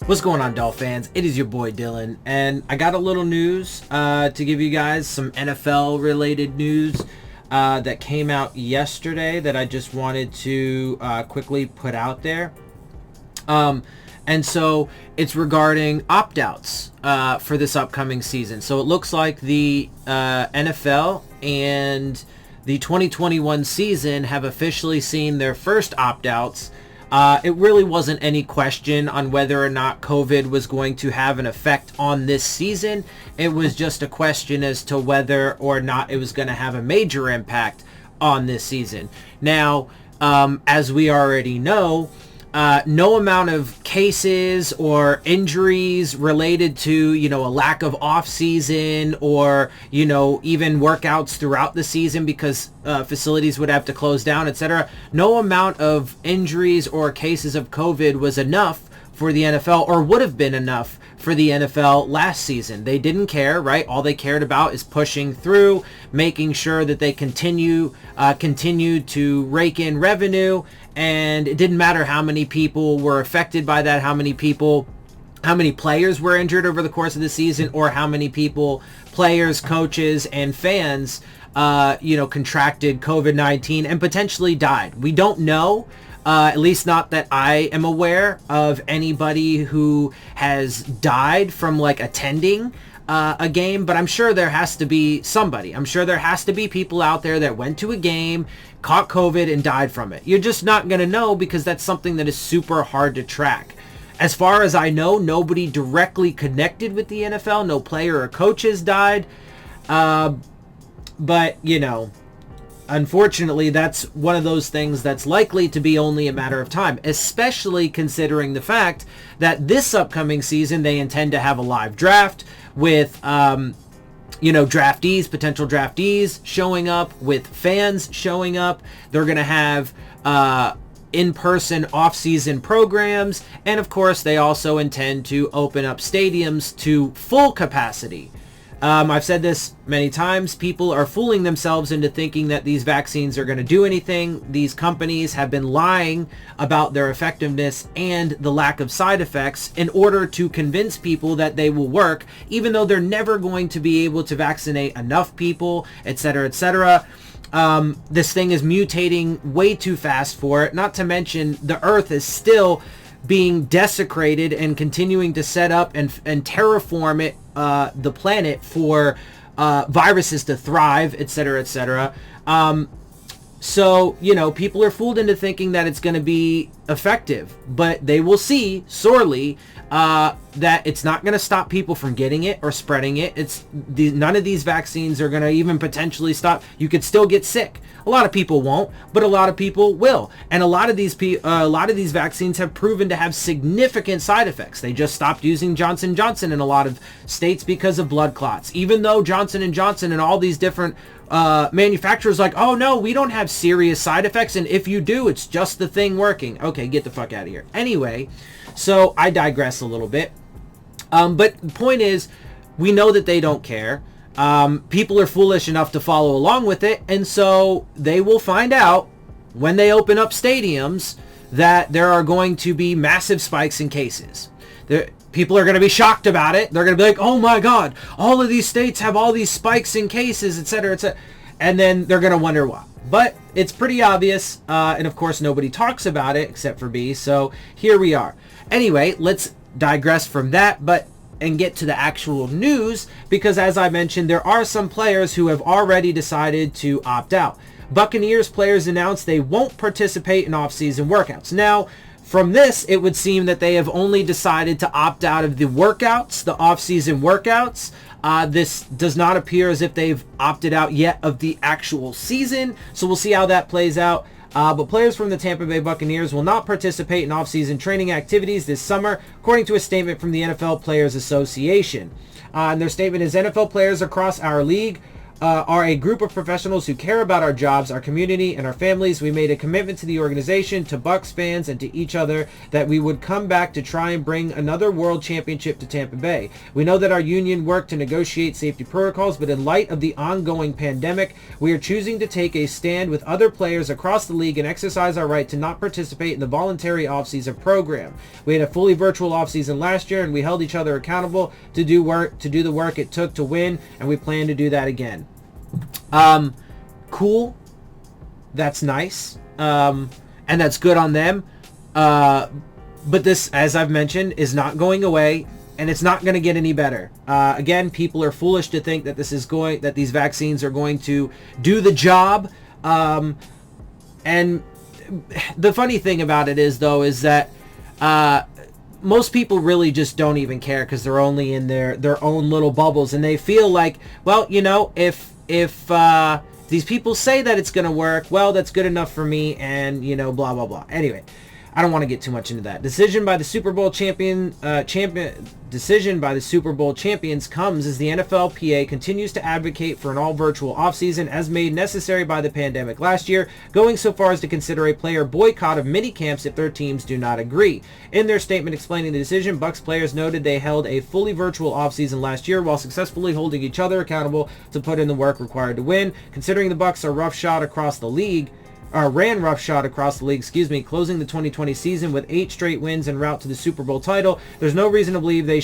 What's going on, Dolphins fans? It is your boy Dillon, and I got a little news to give you guys, some NFL related news that came out yesterday that I just wanted to quickly put out there. And so it's regarding opt-outs for this upcoming season. So it looks like the NFL and the 2021 season have officially seen their first opt-outs. It really wasn't any question on whether or not COVID was going to have an effect on this season. It was just a question as to whether or not it was going to have a major impact on this season. Now, as we already know, no amount of cases or injuries related to, a lack of off season or, even workouts throughout the season because facilities would have to close down, etc. No amount of injuries or cases of COVID was enough for the NFL, or would have been enough for the NFL last season. They didn't care, right? All they cared about is pushing through, making sure that they continued to rake in revenue, and it didn't matter how many people were affected by that, how many players were injured over the course of the season, or how many players, coaches, and fans, contracted COVID-19 and potentially died. We don't know. At least not that I am aware of anybody who has died from attending a game, but I'm sure there has to be somebody. I'm sure there has to be people out there that went to a game, caught COVID, and died from it. You're just not going to know because that's something that is super hard to track. As far as I know, nobody directly connected with the NFL, no player or coach has died. But, unfortunately, that's one of those things that's likely to be only a matter of time, especially considering the fact that this upcoming season they intend to have a live draft with, draftees, potential draftees showing up, with fans showing up. They're going to have in-person off-season programs, and of course, they also intend to open up stadiums to full capacity. I've said this many times. People are fooling themselves into thinking that these vaccines are going to do anything. These companies have been lying about their effectiveness and the lack of side effects in order to convince people that they will work, even though they're never going to be able to vaccinate enough people, etc., etc. This thing is mutating way too fast for it. Not to mention, the Earth is still being desecrated and continuing to set up and terraform it, the planet, for viruses to thrive, etc., etc. So, people are fooled into thinking that it's going to be effective, but they will see sorely that it's not going to stop people from getting it or spreading it. None of these vaccines are going to even potentially stop. You could still get sick. A lot of people won't, but a lot of people will. And a lot of these vaccines have proven to have significant side effects. They just stopped using Johnson & Johnson in a lot of states because of blood clots. Even though Johnson & Johnson and all these different manufacturers oh no, we don't have serious side effects, and if you do, it's just the thing working. Okay, get the fuck out of here. Anyway, so I digress a little bit. But the point is, we know that they don't care. People are foolish enough to follow along with it, and so they will find out when they open up stadiums that there are going to be massive spikes in cases. People are going to be shocked about it. They're going to be like, oh my God, all of these states have all these spikes in cases, etc., etc. And then they're going to wonder why. But it's pretty obvious, and of course nobody talks about it except for B, so here we are. Anyway, let's digress from that, and get to the actual news, because as I mentioned, there are some players who have already decided to opt out. Buccaneers players announced they won't participate in off-season workouts. Now, from this, it would seem that they have only decided to opt out of the workouts, the off-season workouts. This does not appear as if they've opted out yet of the actual season, so we'll see how that plays out. But players from the Tampa Bay Buccaneers will not participate in off-season training activities this summer, according to a statement from the NFL Players Association. And their statement is, NFL players across our league are a group of professionals who care about our jobs, our community, and our families. We made a commitment to the organization, to Bucs fans, and to each other that we would come back to try and bring another world championship to Tampa Bay. We know that our union worked to negotiate safety protocols, but in light of the ongoing pandemic, we are choosing to take a stand with other players across the league and exercise our right to not participate in the voluntary offseason program. We had a fully virtual offseason last year, and we held each other accountable to do the work it took to win, and we plan to do that again. Cool. That's nice. And that's good on them. But this, as I've mentioned, is not going away, and it's not going to get any better. Again, people are foolish to think that that these vaccines are going to do the job. And the funny thing about it is, though, is that, most people really just don't even care because they're only in their own little bubbles, and they feel like, well, you know, if these people say that it's going to work, well, that's good enough for me, and, you know, blah, blah, blah. Anyway, I don't want to get too much into that. Decision by the Super Bowl champions comes as the NFLPA continues to advocate for an all-virtual offseason as made necessary by the pandemic last year, going so far as to consider a player boycott of minicamps if their teams do not agree. In their statement explaining the decision, Bucs players noted they held a fully virtual offseason last year while successfully holding each other accountable to put in the work required to win. Considering the Bucs ran roughshod across the league, closing the 2020 season with 8 straight wins en route to the Super Bowl title. There's no reason to believe the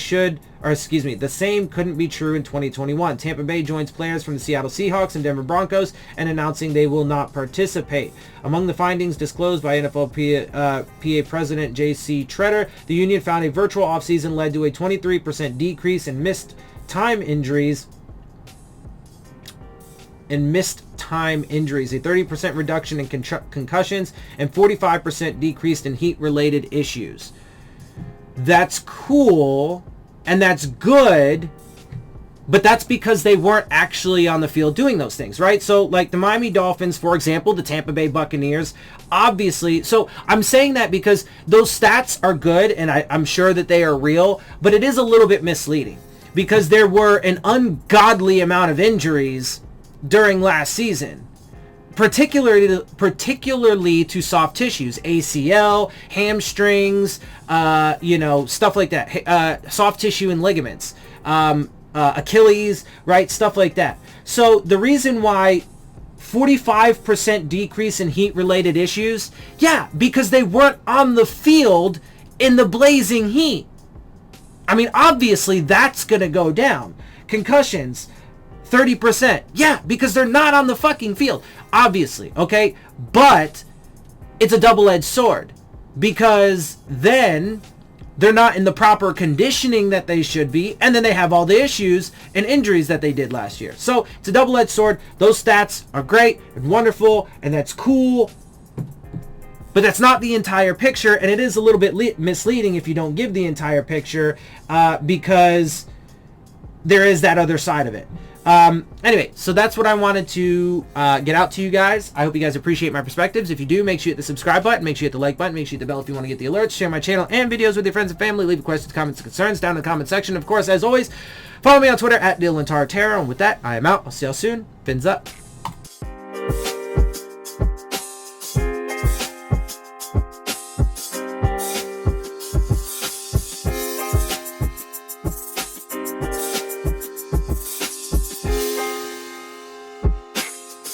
same couldn't be true in 2021. Tampa Bay joins players from the Seattle Seahawks and Denver Broncos in announcing they will not participate. Among the findings disclosed by NFLPA President J.C. Tretter, the union found a virtual offseason led to a 23% decrease in missed time injuries, a 30% reduction in concussions, and 45% decreased in heat-related issues. That's cool, and that's good, but that's because they weren't actually on the field doing those things, right? So, like the Miami Dolphins, for example, the Tampa Bay Buccaneers, obviously. So I'm saying that because those stats are good, and I'm sure that they are real, but it is a little bit misleading because there were an ungodly amount of injuries during last season, particularly to soft tissues, ACL, hamstrings, stuff like that, soft tissue and ligaments, Achilles, right, stuff like that. So the reason why 45% decrease in heat-related issues, yeah, because they weren't on the field in the blazing heat. I mean, obviously that's going to go down. Concussions, 30%. Yeah, because they're not on the fucking field. Obviously, okay? But it's a double-edged sword because then they're not in the proper conditioning that they should be, and then they have all the issues and injuries that they did last year. So it's a double-edged sword. Those stats are great and wonderful, and that's cool, but that's not the entire picture, and it is a little bit misleading if you don't give the entire picture because there is that other side of it. Anyway, so that's what I wanted to get out to you guys. I hope you guys appreciate my perspectives. If you do, make sure you hit the subscribe button, make sure you hit the like button, make sure you hit the bell if you want to get the alerts, share my channel and videos with your friends and family, leave questions, comments, and concerns down in the comment section. Of course, as always, follow me on Twitter at Dillon. And with that, I am out. I'll see y'all soon. Fins up.